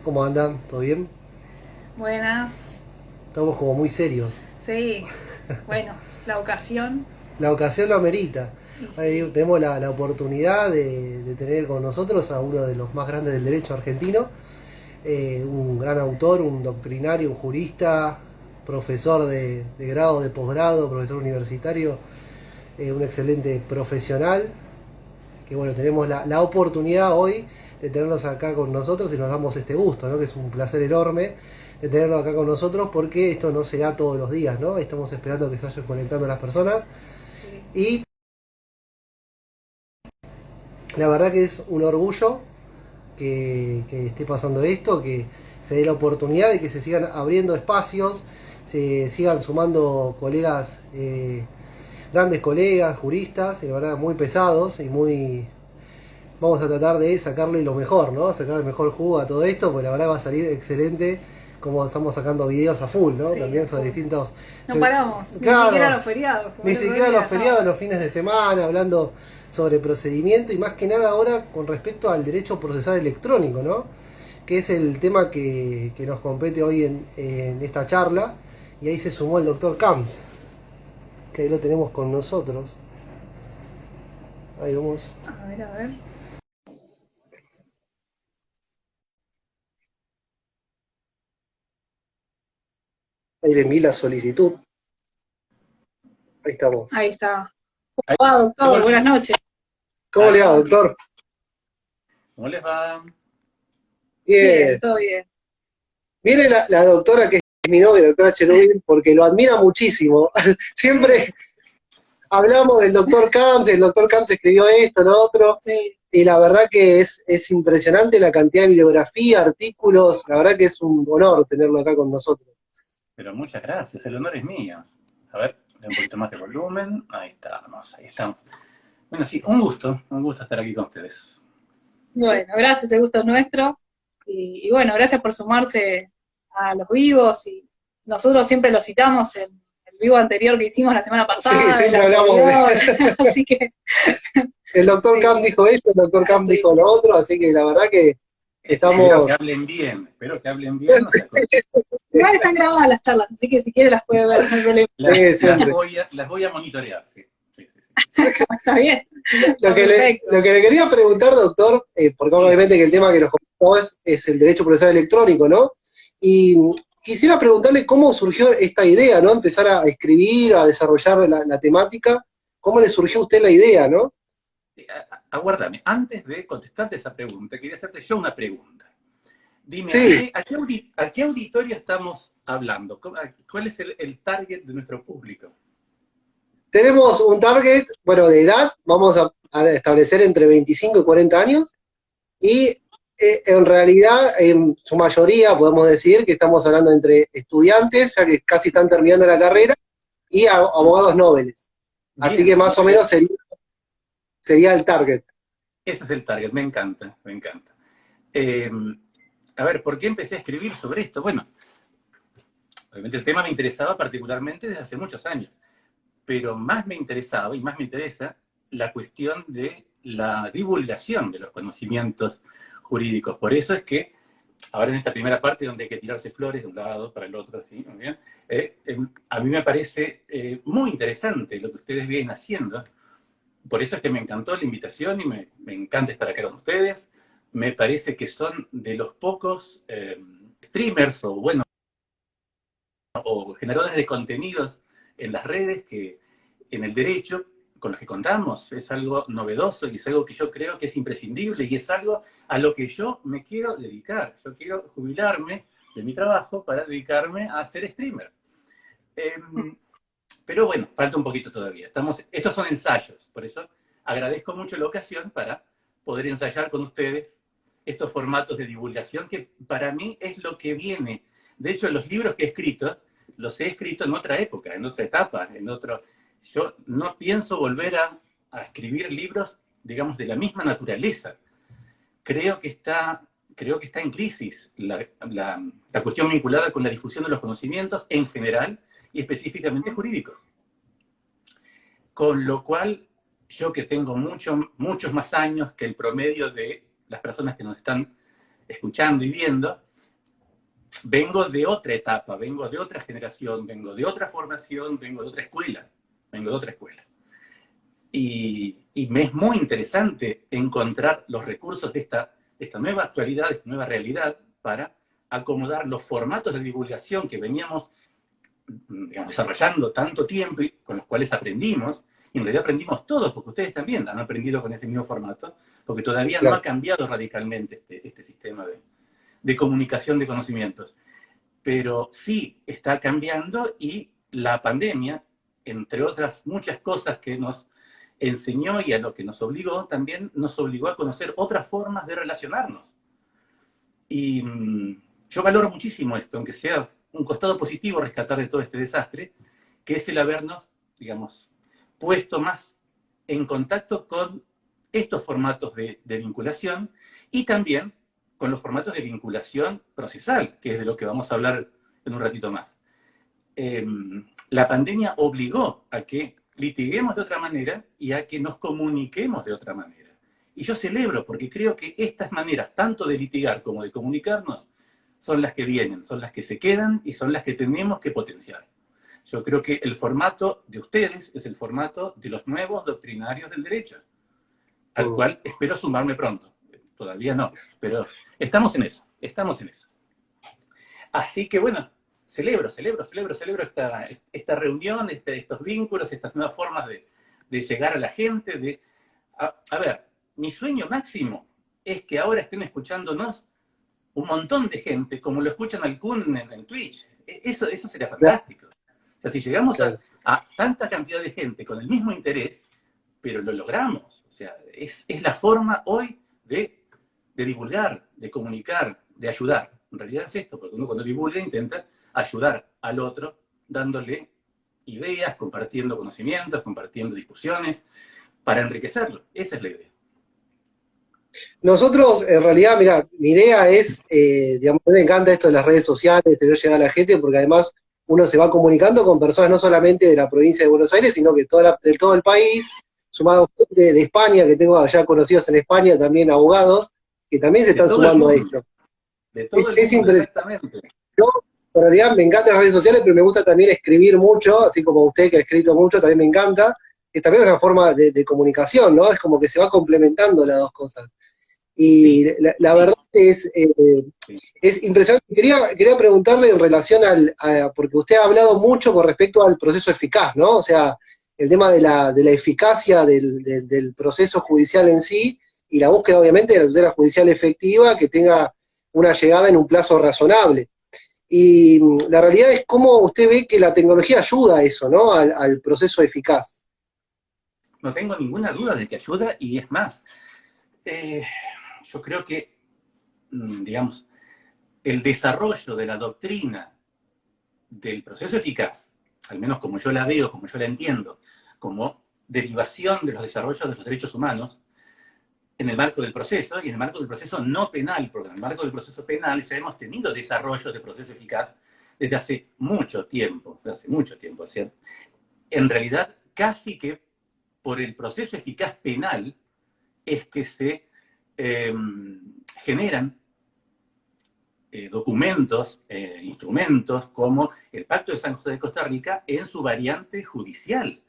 ¿Cómo andan? ¿Todo bien? Buenas. Estamos como muy serios. Sí, bueno, la ocasión. La ocasión lo amerita. Y Ahí sí. tenemos la oportunidad de tener con nosotros a uno de los más grandes del derecho argentino, un gran autor, un doctrinario, un jurista, profesor de grado, de posgrado, profesor universitario, un excelente profesional, que bueno, tenemos la oportunidad hoy de tenerlos acá con nosotros y nos damos este gusto, ¿no? Que es un placer enorme de tenerlos acá con nosotros porque esto no se da todos los días, ¿no? Estamos esperando que se vayan conectando las personas Sí. y la verdad que es un orgullo que esté pasando esto, que se dé la oportunidad de que se sigan abriendo espacios, se sigan sumando colegas, grandes colegas, juristas, y la verdad muy pesados y muy, vamos a tratar de sacarle lo mejor, ¿no? Sacar el mejor jugo a todo esto, porque la verdad va a salir excelente como estamos sacando videos a full, ¿no? Sí, a También sobre full. distintos... No paramos, ni siquiera Claro, los feriados, como ni el otro siquiera día los feriados, estábamos. los fines de semana, hablando sobre procedimiento y más que nada ahora con respecto al derecho procesal electrónico, ¿no? Que es el tema que nos compete hoy en esta charla. Y ahí se sumó el doctor Camps, que ahí lo tenemos con nosotros. Ahí vamos. A ver, a ver. Ahí le envié la solicitud. Ahí estamos. Ahí está. Ahí, Ah, doctor, hola, buenas noches. ¿Cómo le va, doctor? ¿cómo les va? Bien. Bien, todo bien. Mire la doctora que es mi novia, doctora Cherubín, porque lo admira muchísimo. Siempre hablamos del doctor Camps, el doctor Camps escribió esto, lo otro, Sí. y la verdad que es impresionante la cantidad de bibliografía, artículos, la verdad que es un honor tenerlo acá con nosotros. Pero muchas gracias, el honor es mío. A ver, un poquito más de volumen. Ahí estamos, ahí estamos. Bueno, sí, un gusto estar aquí con ustedes. Sí, Bueno, gracias, el gusto es nuestro. Y bueno, gracias por sumarse a los vivos. Y nosotros siempre los citamos en el vivo anterior que hicimos la semana sí, pasada, el siempre hablamos de... anterior. Así que, El doctor Camps sí, dijo esto, el doctor Camps así. dijo lo otro, así que la verdad que estamos... Espero que hablen bien, no sea cosa. Igual están grabadas las charlas, así que si quiere las puede ver, no hay problema. Sí, siempre. Las voy a monitorear, sí. Sí, sí, sí. Está bien, Lo está que perfecto. lo que le quería preguntar, doctor, porque Dígame. obviamente que el tema que nos comentó es el derecho procesal electrónico, ¿no? Y quisiera preguntarle cómo surgió esta idea, ¿no? Empezar a escribir, a desarrollar la temática. ¿Cómo le surgió a usted la idea, ¿no? Aguárdame, antes de contestarte esa pregunta, quería hacerte yo una pregunta. Dime, Sí, a qué auditorio estamos hablando? ¿Cuál es el target de nuestro público? tenemos un target, bueno, de edad, vamos a establecer entre 25 y 40 años, y en realidad, en su mayoría, podemos decir que estamos hablando entre estudiantes, ya que casi están terminando la carrera, y abogados nobles. Así que Bien, más o bien. menos sería el target. Ese es el target, me encanta, me encanta. Eh, a ver, ¿por qué empecé a escribir sobre esto? Bueno, obviamente el tema me interesaba particularmente desde hace muchos años, pero más me interesaba y más me interesa la cuestión de la divulgación de los conocimientos jurídicos. Por eso es que ahora en esta primera parte donde hay que tirarse flores de un lado para el otro, ¿sí? Muy bien. A mí me parece muy interesante lo que ustedes vienen haciendo. Por eso es que me encantó la invitación y me encanta estar acá con ustedes. Me parece que son de los pocos streamers o, bueno, o generadores de contenidos en las redes que en el derecho con los que contamos es algo novedoso y es algo que yo creo que es imprescindible y es algo a lo que yo me quiero dedicar. Yo quiero jubilarme de mi trabajo para dedicarme a ser streamer. Eh, pero bueno, falta un poquito todavía. Estos son ensayos, por eso agradezco mucho la ocasión para poder ensayar con ustedes estos formatos de divulgación que para mí es lo que viene. De hecho, los libros que he escrito, los he escrito en otra época, en otra etapa, en otro... Yo no pienso volver a escribir libros, digamos, de la misma naturaleza. Creo que está, creo que está en crisis la cuestión vinculada con la difusión de los conocimientos en general y específicamente jurídicos. Con lo cual, yo que tengo muchos más años que el promedio de las personas que nos están escuchando y viendo, vengo de otra etapa, vengo de otra generación, vengo de otra formación, vengo de otra escuela, vengo de otra escuela. Y me es muy interesante encontrar los recursos de esta nueva actualidad, de esta nueva realidad, para acomodar los formatos de divulgación que veníamos, digamos, desarrollando tanto tiempo y con los cuales aprendimos, y en realidad aprendimos todos, porque ustedes también han aprendido con ese mismo formato, porque todavía no ha cambiado radicalmente este sistema de comunicación de conocimientos. Pero sí está cambiando, y la pandemia, entre otras muchas cosas que nos enseñó y a lo que nos obligó, también nos obligó a conocer otras formas de relacionarnos. Y yo valoro muchísimo esto, aunque sea un costado positivo rescatar de todo este desastre, que es el habernos, digamos, puesto más en contacto con estos formatos de vinculación, y también con los formatos de vinculación procesal, que es de lo que vamos a hablar en un ratito más. La pandemia obligó a que litiguemos de otra manera y a que nos comuniquemos de otra manera. Y yo celebro, porque creo que estas maneras, tanto de litigar como de comunicarnos, son las que vienen, son las que se quedan y son las que tenemos que potenciar. Yo creo que el formato de ustedes es el formato de los nuevos doctrinarios del derecho, al cual espero sumarme pronto. Todavía no, pero estamos en eso, estamos en eso. Así que bueno, celebro esta reunión, estos vínculos, estas nuevas formas de llegar a la gente. A ver, mi sueño máximo es que ahora estén escuchándonos un montón de gente, como lo escuchan al Kun en Twitch. Eso sería fantástico. O sea, si llegamos a tanta cantidad de gente con el mismo interés, pero lo logramos. O sea, es la forma hoy de divulgar, de comunicar, de ayudar. En realidad es esto, porque uno cuando divulga intenta ayudar al otro, dándole ideas, compartiendo conocimientos, compartiendo discusiones, para enriquecerlo. Esa es la idea. Nosotros, en realidad, mira, mi idea es, digamos, me encanta esto de las redes sociales, tener llegar a la gente, porque además uno se va comunicando con personas no solamente de la provincia de Buenos Aires, sino que de todo el país, sumado de España, que tengo ya conocidos en España, también abogados, que también se están sumando a esto. Es impresionante. Yo, en realidad, me encantan las redes sociales, pero me gusta también escribir mucho, así como usted que ha escrito mucho, también me encanta, que también es una forma de comunicación, ¿no? Es como que se va complementando las dos cosas. Y la verdad es impresionante. Quería preguntarle en relación porque usted ha hablado mucho con respecto al proceso eficaz, ¿no? O sea, el tema de la eficacia del proceso judicial en sí, y la búsqueda, obviamente, de la tutela judicial efectiva que tenga una llegada en un plazo razonable. Y la realidad es cómo usted ve que la tecnología ayuda a eso, ¿no? Al proceso eficaz. No tengo ninguna duda de que ayuda, y es más, yo creo que, digamos, el desarrollo de la doctrina del proceso eficaz, al menos como yo la veo, como yo la entiendo, como derivación de los desarrollos de los derechos humanos, en el marco del proceso, y en el marco del proceso no penal, porque en el marco del proceso penal ya hemos tenido desarrollos de proceso eficaz desde hace mucho tiempo, ¿cierto? En realidad, casi que por el proceso eficaz penal es que se generan documentos, instrumentos como el Pacto de San José de Costa Rica en su variante judicial.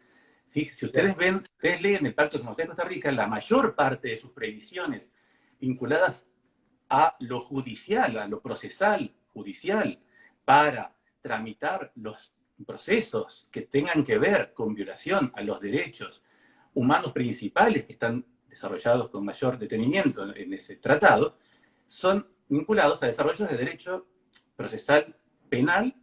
Fíjense, si ustedes leen el Pacto de San José de Costa Rica, la mayor parte de sus previsiones vinculadas a lo judicial, a lo procesal judicial, para tramitar los procesos que tengan que ver con violación a los derechos humanos principales que están desarrollados con mayor detenimiento en ese tratado, son vinculados a desarrollos de derecho procesal penal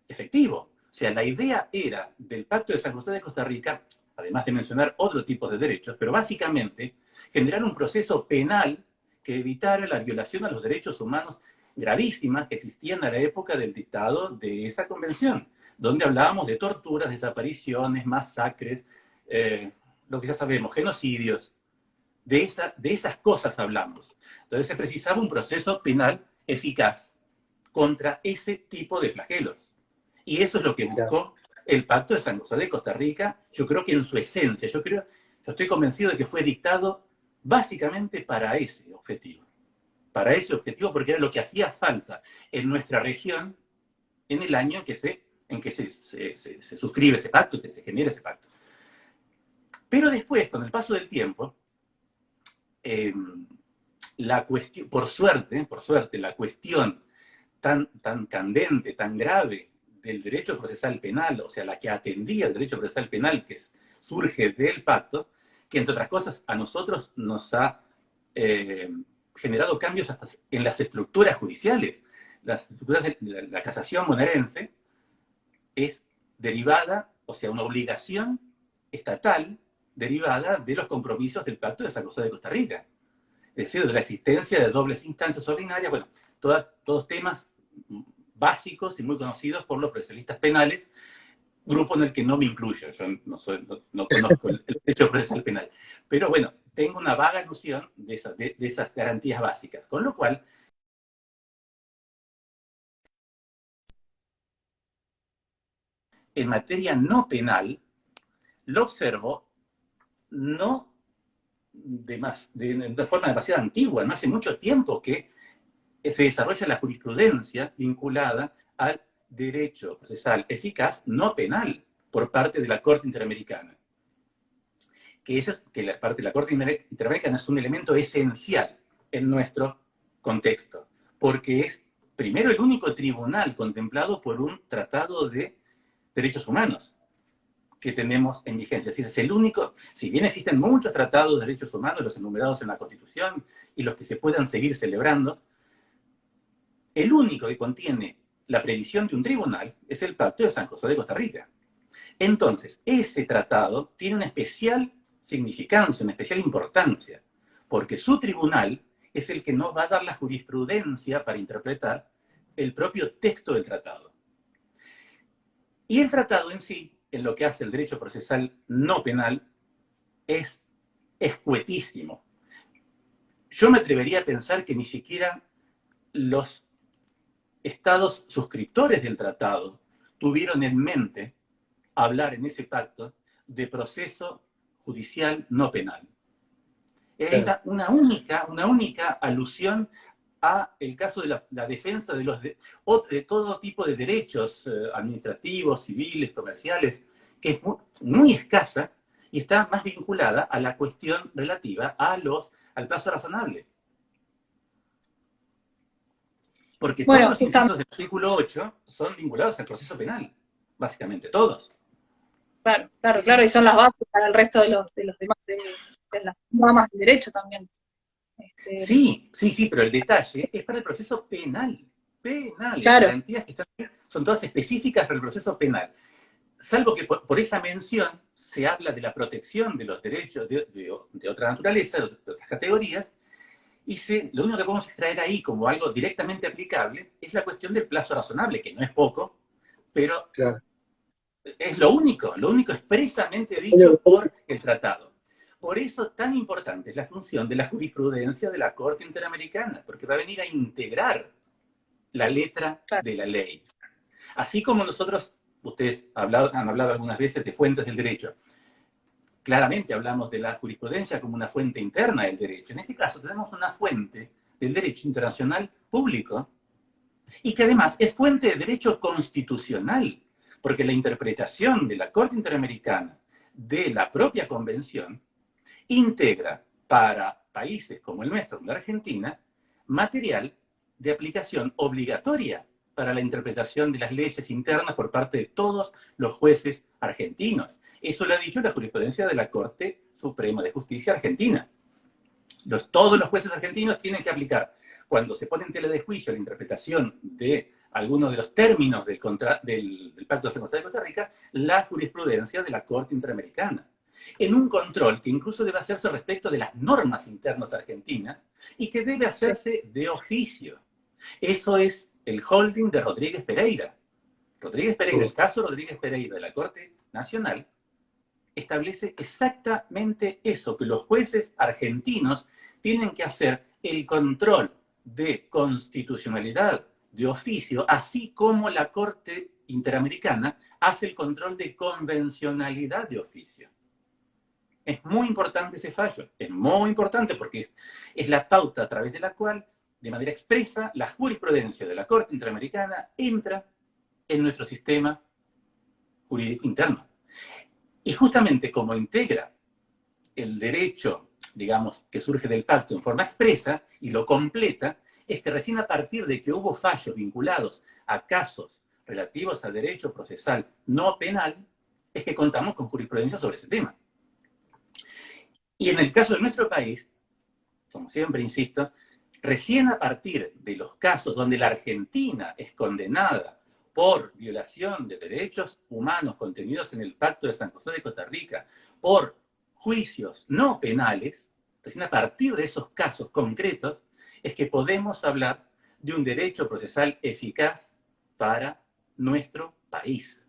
efectivo. O sea, la idea era del Pacto de San José de Costa Rica, además de mencionar otro tipo de derechos, pero básicamente generar un proceso penal que evitara la violación a los derechos humanos gravísimas que existían a la época del dictado de esa convención, donde hablábamos de torturas, desapariciones, masacres, lo que ya sabemos, genocidios. De esas cosas hablamos. Entonces se precisaba un proceso penal eficaz contra ese tipo de flagelos. Y eso es lo que buscó el Pacto de San José de Costa Rica, yo creo que en su esencia. Yo estoy convencido de que fue dictado básicamente para ese objetivo. para ese objetivo, porque era lo que hacía falta en nuestra región en el año en que se suscribe ese pacto, que se genera ese pacto. Pero después, con el paso del tiempo, la cuestión, por suerte, la cuestión tan candente, tan grave del derecho procesal penal, o sea, la que atendía el derecho procesal penal que surge del pacto, que entre otras cosas a nosotros nos ha generado cambios hasta en las estructuras judiciales. Las estructuras de la casación bonaerense es derivada, o sea, una obligación estatal derivada de los compromisos del Pacto de San José de Costa Rica. Es decir, de la existencia de dobles instancias ordinarias, bueno, todos temas básicos y muy conocidos por los procesalistas penales, grupo en el que no me incluyo, yo no conozco el derecho procesal penal. Pero bueno, tengo una vaga noción de esas garantías básicas, con lo cual en materia no penal, lo observo no de forma demasiado antigua, no hace mucho tiempo que se desarrolla la jurisprudencia vinculada al derecho procesal eficaz no penal por parte de la Corte Interamericana. Que la parte de la Corte Interamericana es un elemento esencial en nuestro contexto, porque es primero el único tribunal contemplado por un tratado de derechos humanos que tenemos en vigencia. Es el único, si bien existen muchos tratados de derechos humanos, los enumerados en la Constitución y los que se puedan seguir celebrando, el único que contiene la previsión de un tribunal es el Pacto de San José de Costa Rica. Entonces, ese tratado tiene una especial significancia, una especial importancia, porque su tribunal es el que nos va a dar la jurisprudencia para interpretar el propio texto del tratado. Y el tratado en sí, en lo que hace el derecho procesal no penal, es escuetísimo. Yo me atrevería a pensar que ni siquiera los estados suscriptores del tratado tuvieron en mente hablar en ese pacto de proceso judicial no penal. Era una única alusión a el caso de la defensa de todo tipo de derechos administrativos, civiles, comerciales, que es muy escasa y está más vinculada a la cuestión relativa al plazo razonable. Porque todos los incisos del artículo 8 son vinculados al proceso penal, básicamente todos. Claro, y son las bases para el resto de los demás, de las ramas del derecho también. Sí, pero el detalle es para el proceso penal. Claro. Las garantías que están ahí son todas específicas para el proceso penal. Salvo que por esa mención se habla de la protección de los derechos de otra naturaleza, de otras categorías, y lo único que podemos extraer ahí como algo directamente aplicable es la cuestión del plazo razonable, que no es poco, pero claro, es lo único expresamente dicho por el tratado. Por eso tan importante es la función de la jurisprudencia de la Corte Interamericana, porque va a venir a integrar la letra de la ley. Así como ustedes han hablado algunas veces de fuentes del derecho. Claramente hablamos de la jurisprudencia como una fuente interna del derecho. En este caso tenemos una fuente del derecho internacional público y que además es fuente de derecho constitucional, porque la interpretación de la Corte Interamericana de la propia Convención integra para países como el nuestro, como la Argentina, material de aplicación obligatoria para la interpretación de las leyes internas por parte de todos los jueces argentinos. Eso lo ha dicho la jurisprudencia de la Corte Suprema de Justicia Argentina. Todos los jueces argentinos tienen que aplicar, cuando se pone en tela de juicio la interpretación de algunos de los términos del Pacto de San José de Costa Rica, la jurisprudencia de la Corte Interamericana. En un control que incluso debe hacerse respecto de las normas internas argentinas y que debe hacerse de oficio. Eso es el holding de Rodríguez Pereira. El caso Rodríguez Pereira de la Corte Nacional establece exactamente eso, que los jueces argentinos tienen que hacer el control de constitucionalidad de oficio, así como la Corte Interamericana hace el control de convencionalidad de oficio. Es muy importante ese fallo, es muy importante porque es la pauta a través de la cual de manera expresa, la jurisprudencia de la Corte Interamericana entra en nuestro sistema jurídico interno. Y justamente como integra el derecho, digamos, que surge del pacto en forma expresa y lo completa, es que recién a partir de que hubo fallos vinculados a casos relativos al derecho procesal no penal, es que contamos con jurisprudencia sobre ese tema. Y en el caso de nuestro país, como siempre insisto, recién a partir de los casos donde la Argentina es condenada por violación de derechos humanos contenidos en el Pacto de San José de Costa Rica, por juicios no penales, recién a partir de esos casos concretos, es que podemos hablar de un derecho procesal eficaz para nuestro país.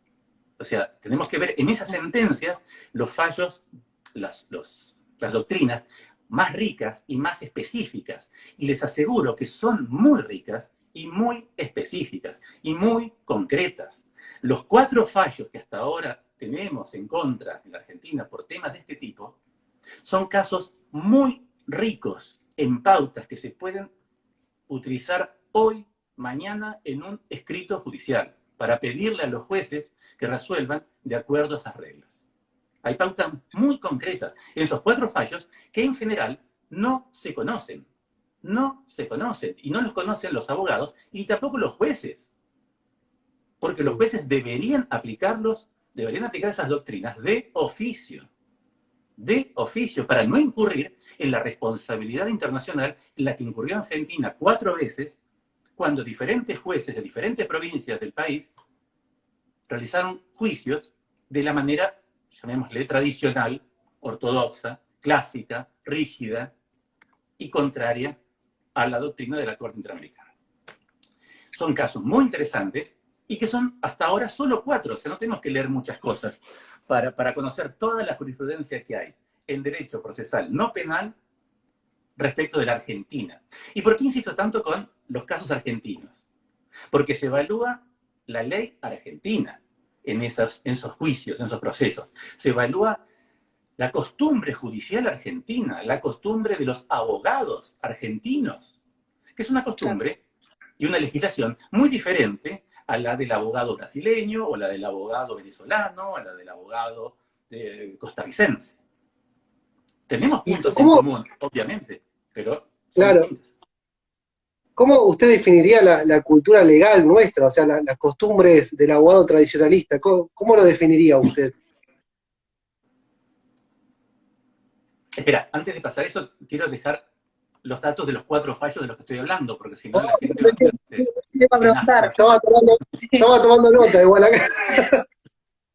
O sea, tenemos que ver en esas sentencias los fallos, las doctrinas más ricas y más específicas. Y les aseguro que son muy ricas y muy específicas y muy concretas. Los 4 fallos que hasta ahora tenemos en contra en la Argentina por temas de este tipo son casos muy ricos en pautas que se pueden utilizar hoy, mañana, en un escrito judicial para pedirle a los jueces que resuelvan de acuerdo a esas reglas. Hay pautas muy concretas en esos 4 fallos que en general no se conocen. No se conocen y no los conocen los abogados y tampoco los jueces. Porque los jueces deberían aplicar esas doctrinas de oficio, para no incurrir en la responsabilidad internacional en la que incurrió Argentina 4 veces cuando diferentes jueces de diferentes provincias del país realizaron juicios de la manera, llamémosle, tradicional, ortodoxa, clásica, rígida y contraria a la doctrina de la Corte Interamericana. Son casos muy interesantes y que son hasta ahora solo 4, o sea, no tenemos que leer muchas cosas para conocer toda la jurisprudencia que hay en derecho procesal no penal respecto de la Argentina. ¿Y por qué insisto tanto con los casos argentinos? Porque se evalúa la ley argentina en esos juicios, en esos procesos. Se evalúa la costumbre judicial argentina, la costumbre de los abogados argentinos, que es una costumbre y una legislación muy diferente a la del abogado brasileño, o la del abogado venezolano, o la del abogado costarricense. Tenemos puntos en común, obviamente, pero son distintos. ¿Cómo usted definiría la cultura legal nuestra, o sea, las costumbres del abogado tradicionalista? ¿Cómo lo definiría usted? Espera, antes de pasar eso, quiero dejar los datos de los 4 fallos de los que estoy hablando, porque si no la gente va a Estaba tomando nota igual acá.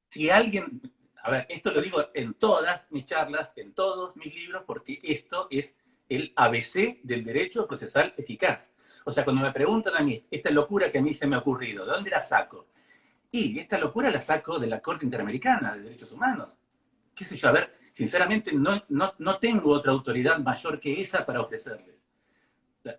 Si alguien, a ver, esto lo digo en todas mis charlas, en todos mis libros, porque esto es el ABC del derecho procesal eficaz. O sea, cuando me preguntan a mí, esta locura que a mí se me ha ocurrido, ¿de dónde la saco? Y esta locura la saco de la Corte Interamericana de Derechos Humanos. Qué sé yo, a ver, sinceramente no tengo otra autoridad mayor que esa para ofrecerles.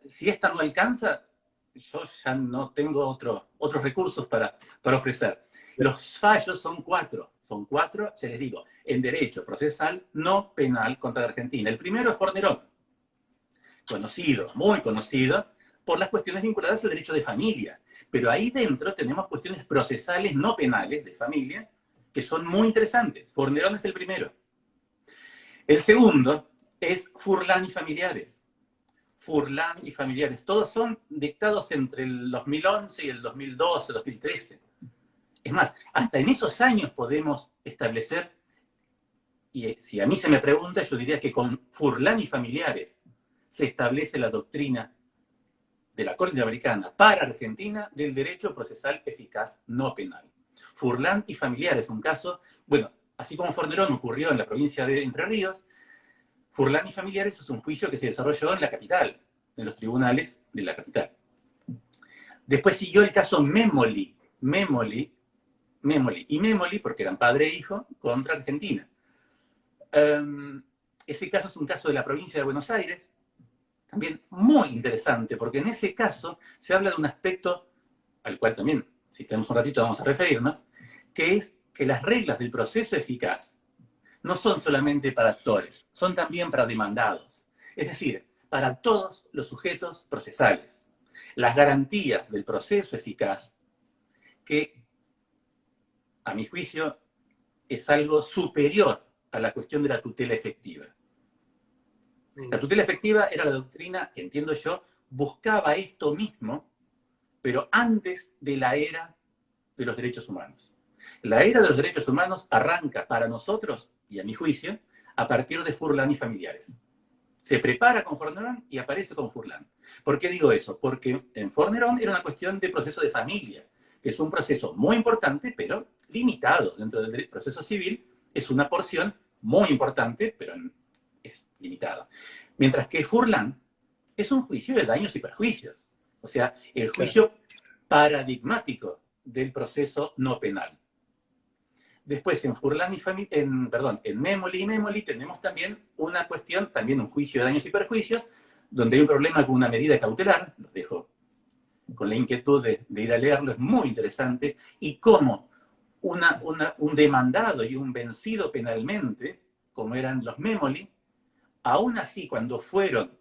Si esta no alcanza, yo ya no tengo otros recursos para ofrecer. Los fallos son 4. Son 4, ya les digo, en derecho procesal no penal contra la Argentina. El primero es Fornerón, conocido, muy conocido, por las cuestiones vinculadas al derecho de familia. Pero ahí dentro tenemos cuestiones procesales no penales de familia que son muy interesantes. Fornerón es el primero. El segundo es Furlan y Familiares. Furlan y Familiares. Todos son dictados entre el 2011 y el 2012, 2013. Es más, hasta en esos años podemos establecer, y si a mí se me pregunta, yo diría que con Furlan y Familiares se establece la doctrina de la Corte Interamericana para Argentina del derecho procesal eficaz no penal. Furlan y Familiares, un caso, bueno, así como Fornerón ocurrió en la provincia de Entre Ríos, Furlan y Familiares es un juicio que se desarrolló en la capital, en los tribunales de la capital. Después siguió el caso Memoli, porque eran padre e hijo, contra Argentina. Ese caso es un caso de la provincia de Buenos Aires, también muy interesante, porque en ese caso se habla de un aspecto al cual también, si tenemos un ratito, vamos a referirnos, que es que las reglas del proceso eficaz no son solamente para actores, son también para demandados. Es decir, para todos los sujetos procesales. Las garantías del proceso eficaz, que, a mi juicio, es algo superior a la cuestión de la tutela efectiva. La tutela efectiva era la doctrina que, entiendo yo, buscaba esto mismo, pero antes de la era de los derechos humanos. La era de los derechos humanos arranca para nosotros, y a mi juicio, a partir de Furlan y familiares. Se prepara con Fornerón y aparece con Furlan. ¿Por qué digo eso? Porque en Fornerón era una cuestión de proceso de familia, que es un proceso muy importante, pero limitado. Dentro del proceso civil es una porción muy importante, pero es limitada. Mientras que Furlan es un juicio de daños y perjuicios. O sea, el juicio paradigmático del proceso no penal. Después, en Furlan y en Memoli y Memoli tenemos también una cuestión, también un juicio de daños y perjuicios, donde hay un problema con una medida cautelar, los dejo con la inquietud de ir a leerlo, es muy interesante, y cómo un demandado y un vencido penalmente, como eran los Memoli, aún así cuando fueron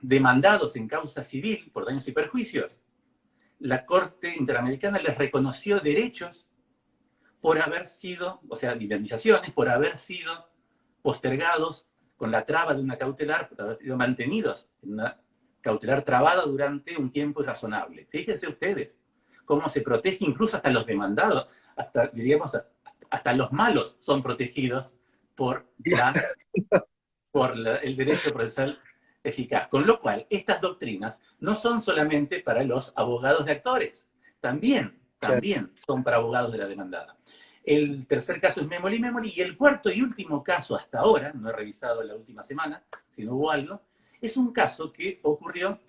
demandados en causa civil por daños y perjuicios, la Corte Interamericana les reconoció derechos por haber sido, o sea, indemnizaciones, por haber sido postergados con la traba de una cautelar, por haber sido mantenidos en una cautelar trabada durante un tiempo irrazonable. Fíjense ustedes cómo se protege incluso hasta los demandados, hasta, diríamos, hasta los malos son protegidos por el derecho procesal eficaz. Con lo cual, estas doctrinas no son solamente para los abogados de actores, también son para abogados de la demandada. El tercer caso es Memoli Memoli, y el cuarto y último caso hasta ahora, no he revisado la última semana, si no hubo algo, es un caso que ocurrió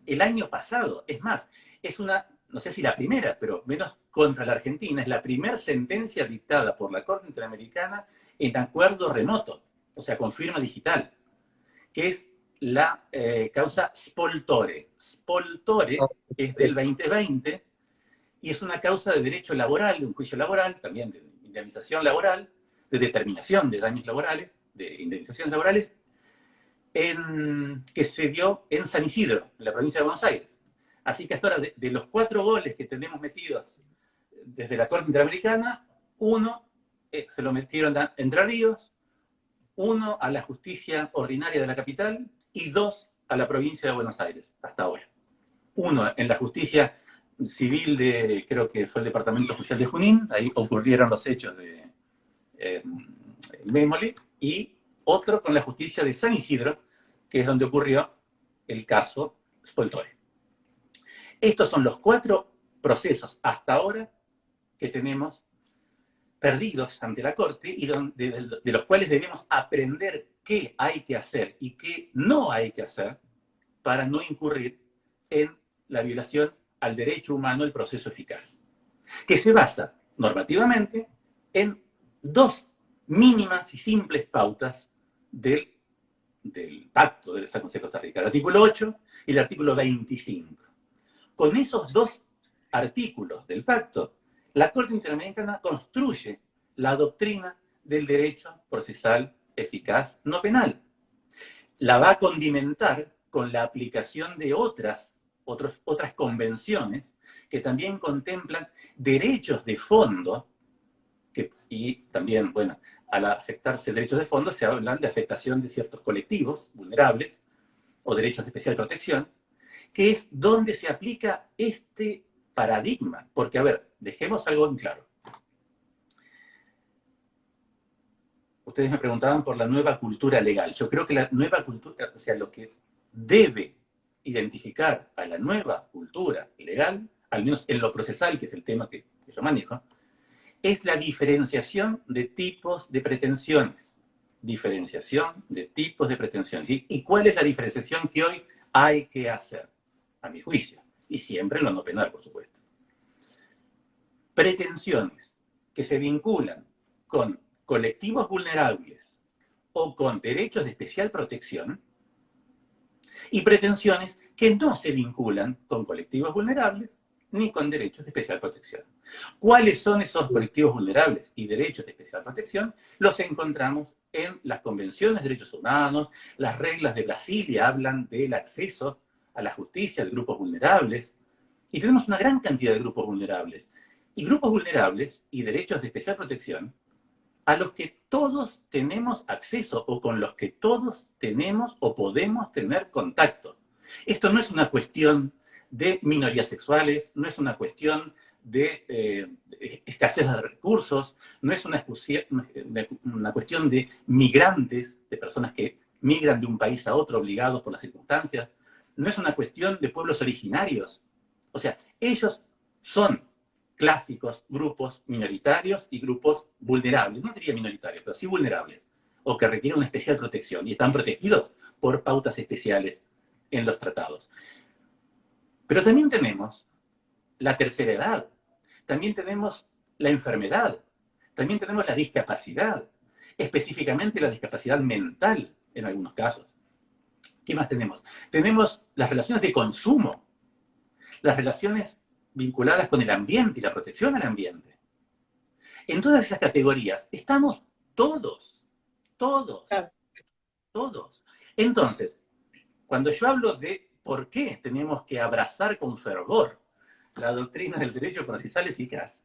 el año pasado. Es más, es una, no sé si la primera, pero menos contra la Argentina, es la primera sentencia dictada por la Corte Interamericana en acuerdo remoto, o sea, con firma digital, que es la causa Spoltore. Spoltore es del 2020 y es una causa de derecho laboral, de un juicio laboral, también de indemnización laboral, de determinación de daños laborales, de indemnizaciones laborales, que se dio en San Isidro, en la provincia de Buenos Aires. Así que hasta ahora, de los 4 goles que tenemos metidos desde la Corte Interamericana, 1 se lo metieron a Entre Ríos, 1 a la justicia ordinaria de la capital y 2 a la provincia de Buenos Aires, hasta ahora. 1 en la justicia civil de, creo que fue el Departamento Judicial de Junín, ahí ocurrieron los hechos de Memoli, y otro con la justicia de San Isidro, que es donde ocurrió el caso Spoltore. Estos son los 4 procesos hasta ahora que tenemos perdidos ante la Corte y de los cuales debemos aprender qué hay que hacer y qué no hay que hacer para no incurrir en la violación al derecho humano del proceso eficaz, que se basa normativamente en 2 mínimas y simples pautas del Pacto de San José de Costa Rica, el artículo 8 y el artículo 25. Con esos 2 artículos del pacto, la Corte Interamericana construye la doctrina del derecho procesal eficaz no penal. La va a condimentar con la aplicación de otras convenciones que también contemplan derechos de fondo, y también, bueno, al afectarse derechos de fondo se hablan de afectación de ciertos colectivos vulnerables o derechos de especial protección, que es donde se aplica este paradigma. Porque, a ver, dejemos algo en claro. Ustedes me preguntaban por la nueva cultura legal. Yo creo que la nueva cultura, o sea, lo que debe identificar a la nueva cultura legal, al menos en lo procesal, que es el tema que yo manejo, es la diferenciación de tipos de pretensiones. Diferenciación de tipos de pretensiones. ¿Y cuál es la diferenciación que hoy hay que hacer? A mi juicio. Y siempre en lo no penal, por supuesto. Pretensiones que se vinculan con colectivos vulnerables o con derechos de especial protección, y pretensiones que no se vinculan con colectivos vulnerables ni con derechos de especial protección. ¿Cuáles son esos colectivos vulnerables y derechos de especial protección? Los encontramos en las convenciones de derechos humanos, las reglas de Brasilia hablan del acceso a la justicia de grupos vulnerables, y tenemos una gran cantidad de grupos vulnerables. Y grupos vulnerables y derechos de especial protección a los que todos tenemos acceso o con los que todos tenemos o podemos tener contacto. Esto no es una cuestión de minorías sexuales, no es una cuestión de escasez de recursos, no es una cuestión de migrantes, de personas que migran de un país a otro obligados por las circunstancias, no es una cuestión de pueblos originarios. O sea, ellos son clásicos grupos minoritarios y grupos vulnerables, no diría minoritarios, pero sí vulnerables, o que requieren una especial protección y están protegidos por pautas especiales en los tratados. Pero también tenemos la tercera edad, también tenemos la enfermedad, también tenemos la discapacidad, específicamente la discapacidad mental en algunos casos. ¿Qué más tenemos? Tenemos las relaciones de consumo, las relaciones vinculadas con el ambiente y la protección al ambiente. En todas esas categorías estamos todos, Claro. todos. Entonces, cuando yo hablo de por qué tenemos que abrazar con fervor la doctrina del derecho procesal eficaz,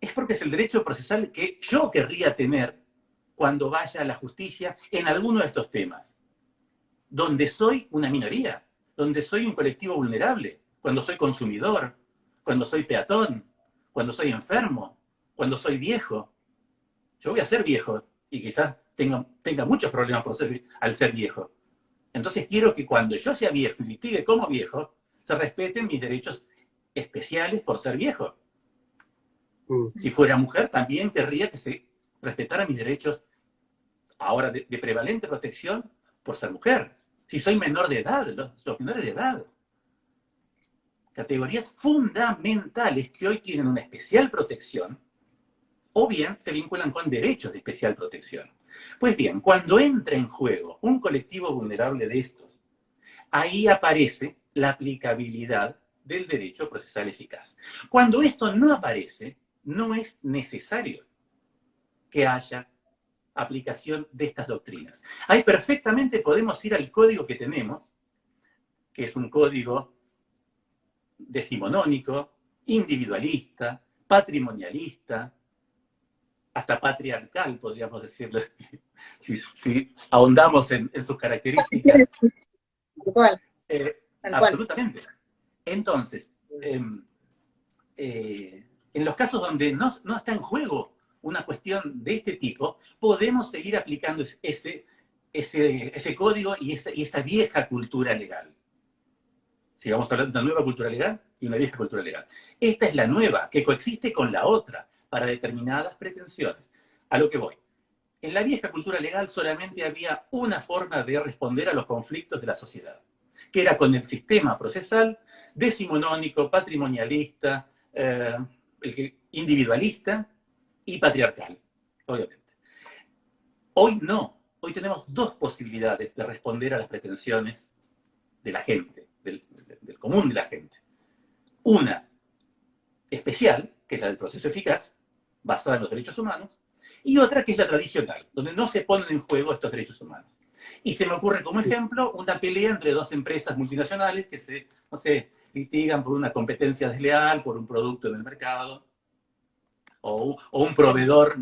es porque es el derecho procesal que yo querría tener cuando vaya a la justicia en alguno de estos temas, donde soy una minoría, donde soy un colectivo vulnerable, cuando soy consumidor, cuando soy peatón, cuando soy enfermo, cuando soy viejo. Yo voy a ser viejo y quizás tenga muchos problemas al ser viejo. Entonces quiero que cuando yo sea viejo y litigue como viejo, se respeten mis derechos especiales por ser viejo. Si fuera mujer, también querría que se respetaran mis derechos ahora de prevalente protección por ser mujer. Si soy menor de edad, los menores de edad. Categorías fundamentales que hoy tienen una especial protección o bien se vinculan con derechos de especial protección. Pues bien, cuando entra en juego un colectivo vulnerable de estos, ahí aparece la aplicabilidad del derecho procesal eficaz. Cuando esto no aparece, no es necesario que haya aplicación de estas doctrinas. Ahí perfectamente podemos ir al código que tenemos, que es un código decimonónico, individualista, patrimonialista, hasta patriarcal, podríamos decirlo, si ahondamos en sus características. Tal cual. Absolutamente. Entonces, en los casos donde no está en juego una cuestión de este tipo, podemos seguir aplicando ese código y esa vieja cultura legal. Si vamos a hablar de una nueva cultura legal y una vieja cultura legal. Esta es la nueva, que coexiste con la otra, para determinadas pretensiones. A lo que voy. En la vieja cultura legal solamente había una forma de responder a los conflictos de la sociedad, que era con el sistema procesal decimonónico, patrimonialista, individualista y patriarcal, obviamente. Hoy no. Hoy tenemos dos posibilidades de responder a las pretensiones de la gente, del común de la gente. Una especial, que es la del proceso eficaz, basada en los derechos humanos, y otra que es la tradicional, donde no se ponen en juego estos derechos humanos. Y se me ocurre como ejemplo una pelea entre dos empresas multinacionales que se litigan por una competencia desleal, por un producto en el mercado, o un proveedor,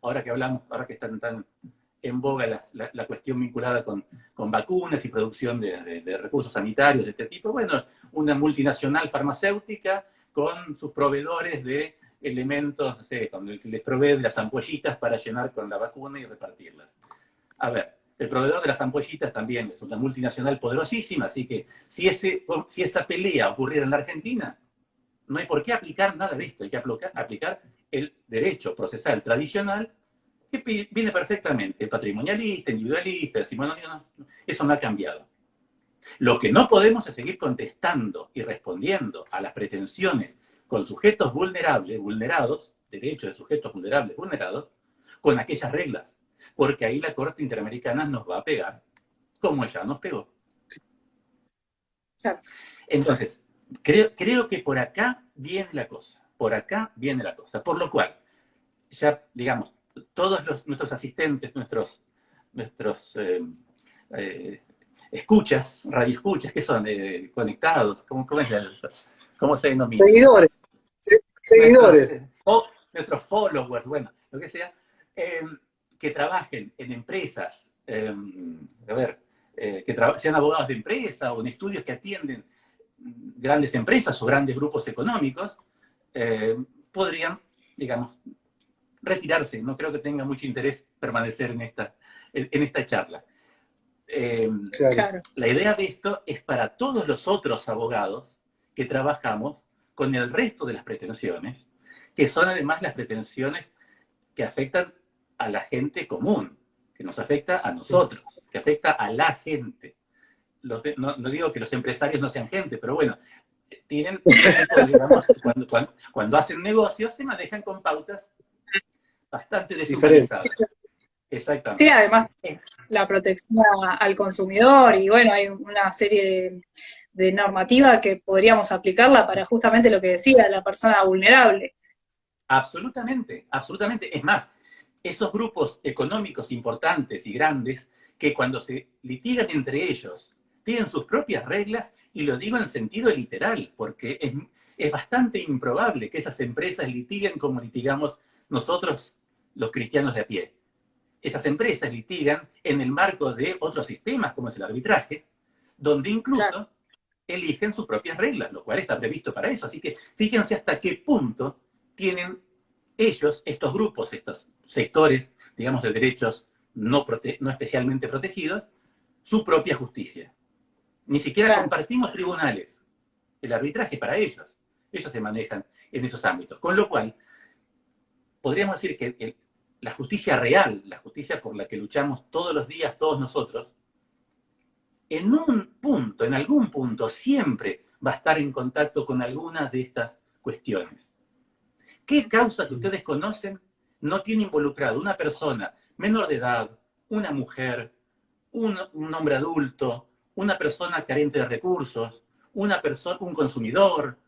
ahora que están tan en boga la cuestión vinculada con vacunas y producción de recursos sanitarios de este tipo, bueno, una multinacional farmacéutica con sus proveedores de elementos, con el que les provee de las ampollitas para llenar con la vacuna y repartirlas. A ver, el proveedor de las ampollitas también es una multinacional poderosísima, así que si esa pelea ocurriera en la Argentina, no hay por qué aplicar nada de esto, hay que aplicar el derecho procesal tradicional, que viene perfectamente, patrimonialista, individualista, eso no ha cambiado. Lo que no podemos es seguir contestando y respondiendo a las pretensiones con sujetos vulnerados, derechos de sujetos vulnerados, con aquellas reglas, porque ahí la Corte Interamericana nos va a pegar, como ya nos pegó. Claro. Entonces, creo que por acá viene la cosa, por lo cual, ya, digamos, todos nuestros asistentes, nuestros escuchas, radioescuchas, ¿qué son? Conectados, ¿cómo se denomina? Seguidores, seguidores. Nuestros followers, bueno, lo que sea, que trabajen en empresas, sean abogados de empresa o en estudios que atienden grandes empresas o grandes grupos económicos, podrían, digamos, retirarse. No creo que tenga mucho interés permanecer en esta charla. Claro. La idea de esto es para todos los otros abogados que trabajamos con el resto de las pretensiones, que son además las pretensiones que afectan a la gente común, que nos afecta a nosotros, que afecta a la gente. No digo que los empresarios no sean gente, pero bueno, tienen, digamos, cuando hacen negocios se manejan con pautas bastante deshumanizadas. Exactamente. Sí, además la protección al consumidor y bueno, hay una serie de normativa que podríamos aplicarla para justamente lo que decía, la persona vulnerable. Absolutamente, absolutamente. Es más, esos grupos económicos importantes y grandes que cuando se litigan entre ellos tienen sus propias reglas, y lo digo en sentido literal, porque es bastante improbable que esas empresas litiguen como litigamos nosotros los cristianos de a pie. Esas empresas litigan en el marco de otros sistemas, como es el arbitraje, donde incluso eligen sus propias reglas, lo cual está previsto para eso. Así que fíjense hasta qué punto tienen ellos, estos grupos, estos sectores, digamos, de derechos no especialmente protegidos, su propia justicia. Ni siquiera compartimos tribunales. El arbitraje para ellos. Ellos se manejan en esos ámbitos. Con lo cual, podríamos decir que la justicia real, la justicia por la que luchamos todos los días, todos nosotros, en algún punto, siempre va a estar en contacto con alguna de estas cuestiones. ¿Qué causa que ustedes conocen no tiene involucrado una persona menor de edad, una mujer, un hombre adulto, una persona carente de recursos, un consumidor,